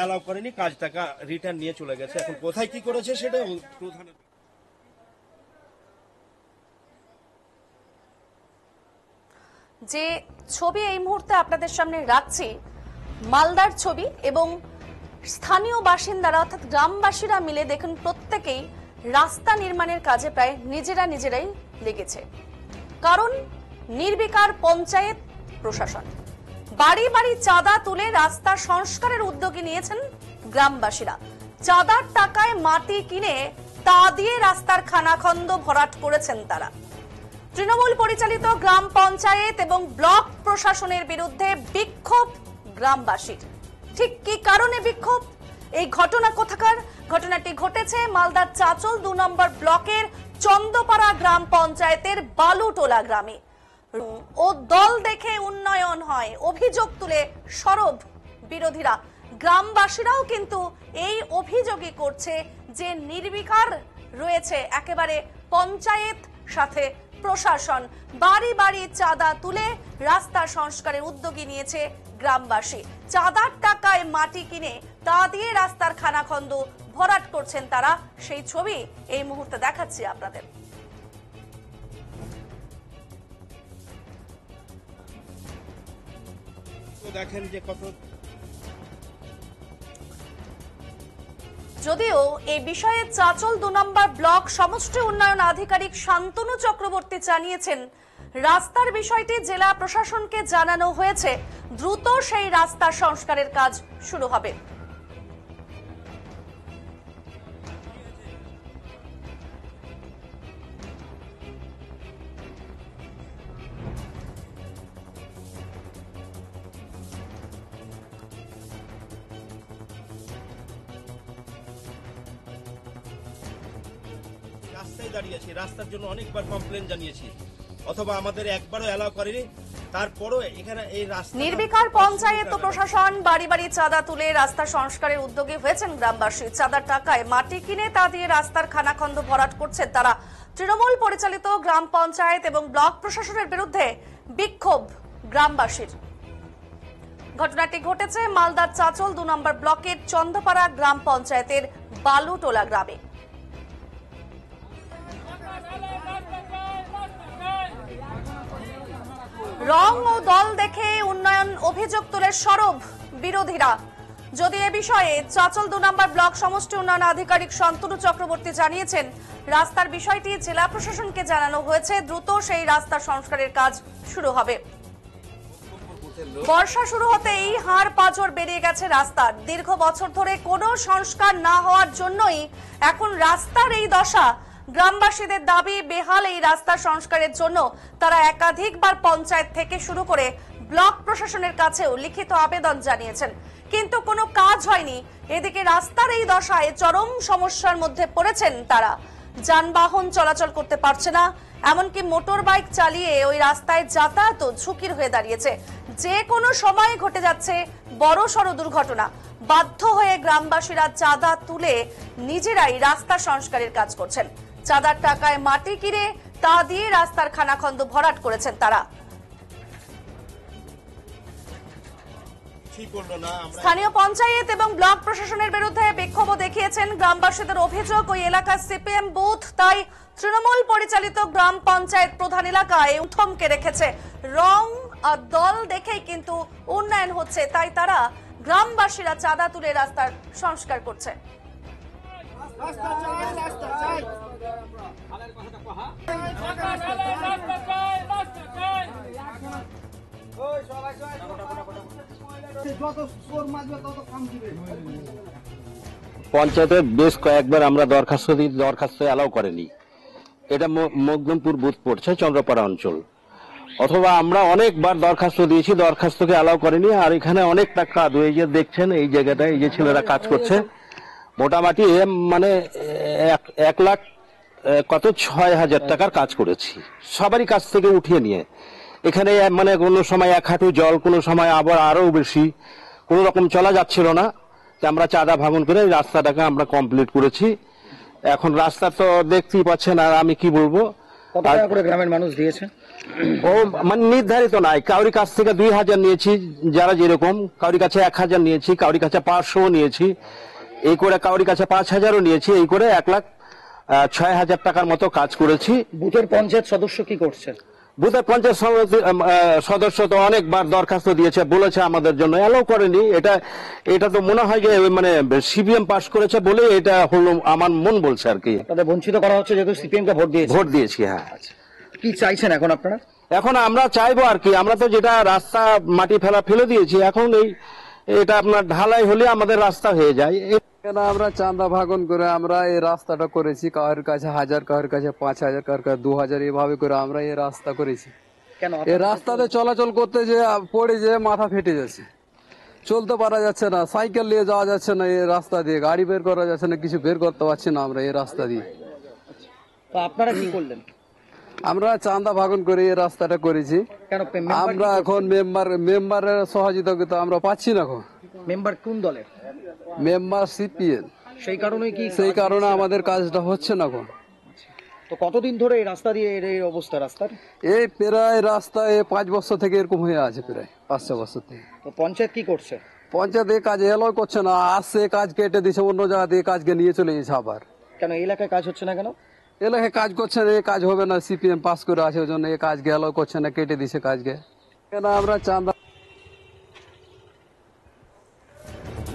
Allow করেনি, কাজ টাকা রিটার্ন নিয়ে চলে গেছে। এখন কোথায় কি করেছে সেটা প্রধান। যে ছবি এই মুহূর্তে আপনাদের সামনে রাখছি মালদার ছবি, এবং স্থানীয় বাসিন্দারা অর্থাৎ গ্রামবাসীরা মিলে দেখুন প্রত্যেকেই রাস্তা নির্মাণের কাজে প্রায় নিজেরাই লেগেছে। কারণ নির্বিকার পঞ্চায়েত প্রশাসন, বাড়ি বাড়ি চাঁদা তুলে রাস্তা সংস্কারের উদ্যোগী নিয়েছেন গ্রামবাসীরা। চাঁদার টাকায় মাটি কিনে তা দিয়ে রাস্তার খানাখন্দ ভরাট করেছেন তারা। তৃণমূল পরিচালিত গ্রাম পঞ্চায়েত এবং ব্লক প্রশাসনের বিরুদ্ধে বিক্ষোভ গ্রামবাসীর। ঠিক কি কারণে বিক্ষোভ? এই ঘটনা কোথাকার? ঘটনাটি ঘটেছে মালদার চাচল ২ নম্বর ব্লকের চন্দপাড়া গ্রাম পঞ্চায়েতের বালুটোলা গ্রামে। ও দল দেখে উন্নয়ন হয় অভিযোগ তুলে সরব বিরোধীরা। গ্রামবাসীরাও কিন্তু এই অভিযোগই করছে যে নির্বিকার রয়েছে একেবারে পঞ্চায়েত সাথে প্রশাসন। বাড়ি বাড়ি চাঁদা তুলে রাস্তা সংস্কারের উদ্যোগী নিয়েছে গ্রামবাসী। চাঁদার টাকায় মাটি কিনে তা দিয়ে রাস্তার খানাখন্দ ভরাট করছেন তারা। সেই ছবি এই মুহূর্তে দেখাচ্ছি আপনাদের। দেখেন যে কত। যদিও এই বিষয়ে চাচল ২ নম্বর ব্লক সমষ্টি উন্নয়ন আধিকারিক শান্তনু চক্রবর্তী জানিয়েছেন, রাস্তার বিষয়টি জেলা প্রশাসনকে জানানো হয়েছে, দ্রুত সেই রাস্তা সংস্কারের কাজ শুরু হবে। রাস্তায় দাঁড়িয়েছি, রাস্তার জন্য অনেকবার কমপ্লেন জানিয়েছি, অথবা আমাদের একবারও অ্যালাউ করেনি। তারপরও এখানে এই রাস্তা নির্বিকার পঞ্চায়েত ও প্রশাসন বাড়ি বাড়ি চাঁদা তুলে রাস্তা সংস্কারের উদ্যোগী হয়েছেন গ্রামবাসী। চাঁদার টাকায় মাটি কিনে তা দিয়ে রাস্তার খানাখন্দ ভরাট করছেন তারা। তৃণমূল পরিচালিত গ্রাম পঞ্চায়েত এবং ব্লক প্রশাসনের বিরুদ্ধে বিক্ষোভ গ্রামবাসীর। ঘটনাটি ঘটেছে মালদার চাচল ২ নম্বর ব্লকের চন্দপাড়া গ্রাম পঞ্চায়েতের বালুটোলা গ্রামে। রং ও দল দেখে উন্নয়ন অভিযোগ তুলে সরব বিরোধীরা। যদি এ বিষয়ে চাচল ২ নম্বর ব্লক সমষ্টি উন্নয়ন আধিকারিক শান্তনু চক্রবর্তী জানিয়েছেন, রাস্তার বিষয়টি জেলা প্রশাসনকে জানানো হয়েছে, দ্রুত সেই রাস্তা সংস্কারের কাজ শুরু হবে। বর্ষা শুরু হতেই হাড় পাঁজর বেরিয়ে গেছে রাস্তার। দীর্ঘ বছর ধরে কোনো সংস্কার না হওয়ার জন্যই এখন রাস্তার এই দশা। গ্রামবাসীদের দাবি, বেহাল এই রাস্তা সংস্কারের জন্য তারা একাধিকবার পঞ্চায়েত থেকে শুরু করে ব্লক প্রশাসনের কাছেও লিখিত আবেদন জানিয়েছেন, কিন্তু কোনো কাজ হয়নি। এদিকে রাস্তার এই দশায় চরম সমস্যার মধ্যে পড়েছেন তারা। যানবাহন চলাচল করতে পারছে না, এমনকি মোটর বাইক চালিয়ে ওই রাস্তায় যাতায়াতও ঝুঁকির হয়ে দাঁড়িয়েছে। যে কোনো সময় ঘটে যাচ্ছে বড় সড় দুর্ঘটনা। বাধ্য হয়ে গ্রামবাসীরা চাঁদা তুলে নিজেরাই রাস্তা সংস্কারের কাজ করছেন। চাঁদার টাকায় মাটি কিনে তা দিয়ে রাস্তার খানাখন্দ ভরাট করেছেন তারা। স্থানীয় পঞ্চায়েত এবং ব্লক প্রশাসনের বিরুদ্ধে বিক্ষোভ দেখিয়েছেন গ্রামবাসীদের অভিযোগ, ওই এলাকার সিপিএম বুথ, তাই তৃণমূল পরিচালিত গ্রাম পঞ্চায়েত প্রধান এলাকায় থমকে রেখেছে। রং আর দল দেখেই কিন্তু উন্নয়ন হচ্ছে, তাই তারা গ্রামবাসীরা চাঁদা তুলে রাস্তার সংস্কার করছে। পঞ্চায়েতে বেশ কয়েকবার আমরা দরখাস্ত দিই, দরখাস্ত অ্যালাউ করেনি। এটা মকদুমপুর বুথ পড়ছে, চন্দ্রপাড়া অঞ্চল। অথবা আমরা অনেকবার দরখাস্ত দিয়েছি, দরখাস্তকে অ্যালাউ করেনি। আর এখানে অনেক টাকা, এই যে দেখছেন এই জায়গাটায় এই যে ছেলেরা কাজ করছে, মোটামুটি মানে 1,06,000 টাকার কাজ করেছি, সবারই কাছ থেকে উঠিয়ে নিয়ে। এখানে মানে কোনো সময় 1 হাঁটু জল, কোনো সময় আবার আরো বেশি, কোন রকম চলা যাচ্ছিল না। আমরা চাঁদা ভাঙন করে রাস্তাটাকে আমরা কমপ্লিট করেছি। এখন রাস্তা তো দেখতেই পাচ্ছেন, আর আমি কি বলবো। কত টাকা করে গ্রামের মানুষ দিয়েছে? ও মানে নির্ধারিত নাই, কাউরি কাছ থেকে 2000 নিয়েছি, যারা যেরকম, কাউরি কাছে 1000 নিয়েছি, কাউরি কাছে 500 নিয়েছি, এই করে কাউরি কাছে 5000ও নিয়েছি, এই করে 1,06,000 টাকার মতো কাজ করেছি। বুথের পঞ্চায়েত সদস্য কি করছেন? বুথের পঞ্চায়েত সমিতির সদস্য তো অনেকবার দরখাস্ত দিয়েছে, বলেছে আমাদের জন্য, অ্যালাউ করেনি। এটা তো মনে হয় যে মানে সিপিএম পাস করেছে বলে এটা হলো, আমার মন বলছে আর কি। তাদের বঞ্চিত করা হচ্ছে যেহেতু সিপিএম কে ভোট দিয়েছি, হ্যাঁ। কি চাইছেন এখন আপনারা? এখন আমরা চাইবো আর কি, আমরা তো যেটা রাস্তা মাটি ফেলে দিয়েছি, এখন এটা আপনার ঢালাই হলে আমাদের রাস্তা হয়ে যায়। কেন আমরা চাঁদা ভাগন করে আমরা এই রাস্তাটা করেছি, কারোর কাছে 1000, কারোর কাছে 5000, কারোর কাছে 2000, এভাবে করে আমরা এই রাস্তা করেছি। কেন এই রাস্তাতে চলাচল করতে যে পড়ে যে মাথা ফেটে যাচ্ছে, চলতে পারা যাচ্ছে না, সাইকেল নিয়ে যাওয়া যাচ্ছে না, এই রাস্তা দিয়ে গাড়ি বের করা যাচ্ছে না, কিছু বের করতে পারছি না আমরা এই রাস্তা দিয়ে। তো আপনারা কি করলেন? আমরা চাঁদা ভাগন করে এই রাস্তাটা করেছি। কেন আমরা এখন মেম্বারের সহযোগিতা আমরা পাচ্ছি না। এখন মেম্বার কোন দলের? মেম্বার সিপিএম, সেই কারণে কি? সেই কারণে আমাদের কাজটা হচ্ছে না এখন। তো কতদিন ধরে এই রাস্তা দিয়ে এই অবস্থা রাস্তার? এই প্রায় রাস্তায় 5 বছর থেকে এরকম হয়ে আছে, প্রায় 5-6 বছর থেকে। তো পঞ্চায়েত কি করছে? পঞ্চায়েত এই কাজ এলো করছে না, আসছে কাজ কেটে দিছে, অন্য জায়গা থেকে কাজকে নিয়ে চলে গেছে আবার। কেন এই এলাকায় কাজ হচ্ছে না কেন? এলাকায় কাজ করছে না, এই কাজ হবে না, সিপিএম পাস করে আছে, ওই জন্য এই কাজ এলো করছে না, কেটে দিছে কাজকে। কেন আমরা চাঁদা।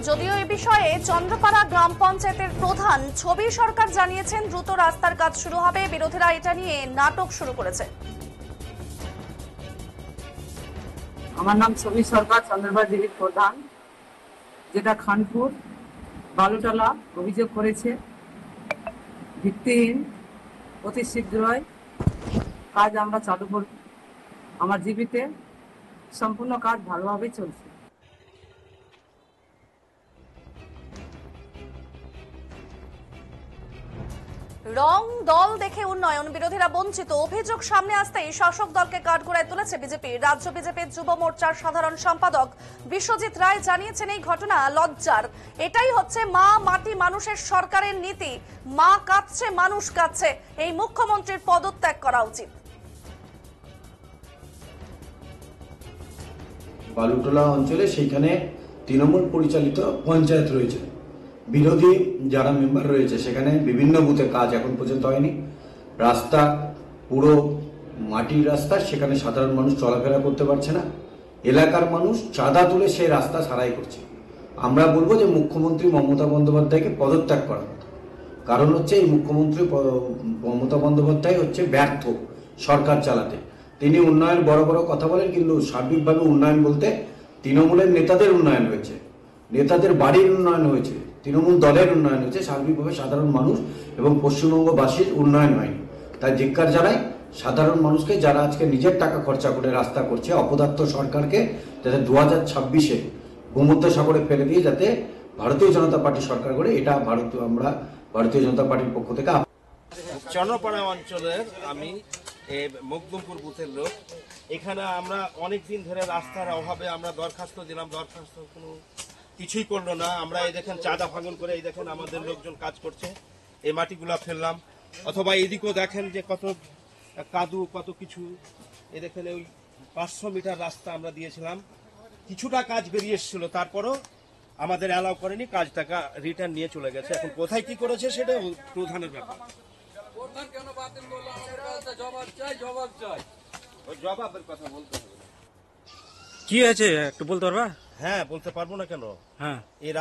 যদিও এ বিষয়ে চন্দ্রপাড়া গ্রাম পঞ্চায়েতের প্রধান ছবি সরকার জানিয়েছেন দ্রুত রাস্তার কাজ শুরু হবে, বিরোধীরা এটা নিয়ে নাটক শুরু করেছে। আমার নাম ছবি সরকার, চন্দ্রপাড়া জিপির প্রধান। যেটা খানপুর বালুতলা অভিযোগ করেছে ভিত্তিহীন, অতি শীঘ্রই কাজ আমরা চালু করব। আমার জিপিতে সম্পূর্ণ কাজ ভালোভাবেই চলছে। রং দল দেখে উন্নয়ন, বিরোধীরা বঞ্চিত, অভিযোগ সামনে আসতেই শাসক দলকে কাঠগড়ায় তুলেছে বিজেপি। রাজ্য বিজেপির যুব মোর্চার সাধারণ সম্পাদক বিশ্বজিৎ রায় জানিয়েছেন এই ঘটনা লজ্জার। এটাই হচ্ছে মা মাটি মানুষের সরকারের নীতি। মা কাঁদছে, মানুষ কাঁদছে, এই মুখ্যমন্ত্রীর পদত্যাগ করা উচিত। বালুতলা অঞ্চলে সেইখানে তৃণমূল পরিচালিত পঞ্চায়েত রয়েছে, বিরোধী যারা মেম্বার রয়েছে, সেখানে বিভিন্ন বুথে কাজ এখন পর্যন্ত হয়নি। রাস্তা পুরো মাটির রাস্তা, সেখানে সাধারণ মানুষ চলাফেরা করতে পারছে না। এলাকার মানুষ চাঁদা তুলে সেই রাস্তা সারাই করছে। আমরা বলবো যে মুখ্যমন্ত্রী মমতা বন্দ্যোপাধ্যায়কে পদত্যাগ করার কথা। কারণ হচ্ছে এই মুখ্যমন্ত্রী মমতা বন্দ্যোপাধ্যায় হচ্ছে ব্যর্থ সরকার চালাতে। তিনি উন্নয়ন বড় বড় কথা বলেন, কিন্তু সার্বিকভাবে উন্নয়ন বলতে তৃণমূলের নেতাদের উন্নয়ন হয়েছে, নেতাদের বাড়ির উন্নয়ন হয়েছে, তৃণমূল দলের উন্নয়ন হয়েছে, সার্বিকভাবে সাধারণ মানুষ এবং পশ্চিমবঙ্গবাসীর উন্নয়ন হয়নি। তাই ধিক্কার জানাই সাধারণ মানুষকে, যারা আজকে নিজের টাকা খরচা করে রাস্তা করছে, অপদার্থ সরকারকে, যাতে 2026-এ ভূমধ্য সাগরে ফেলে দিয়ে যাতে ভারতীয় জনতা পার্টি সরকার করে, এটা আমরা ভারতীয় জনতা পার্টির পক্ষ থেকে। চন্দ্রপাড়া অঞ্চলের আমি মকদুমপুর বুথের লোক। এখানে আমরা অনেক দিন ধরে রাস্তার অভাবে আমরা দরখাস্ত দিলাম, দরখাস্ত কোনো কিছুই করলো না। আমরা এই দেখেন চাঁদা ভাঙন করে, এই দেখেন আমাদের লোকজন কাজ করছে, এই মাটিগুলা ফেললাম। অথবা এদিকেও দেখেন যে কত কাদু, কত কিছু। এই দেখেন ওই 500 মিটার রাস্তা আমরা দিয়েছিলাম, কিছুটা কাজ বেরিয়ে এসেছিল, তারপরও আমাদের অ্যালাউ করেনি, কাজটাকা রিটার্ন নিয়ে চলে গেছে। এখন কোথায় কি করেছে সেটা প্রধানের ব্যাপার। জবাবের কথা বলতে হবে। কি হয়েছে একটু বলতে পারবা? হ্যাঁ, বলতে পারবো না কেন। হ্যাঁ, এই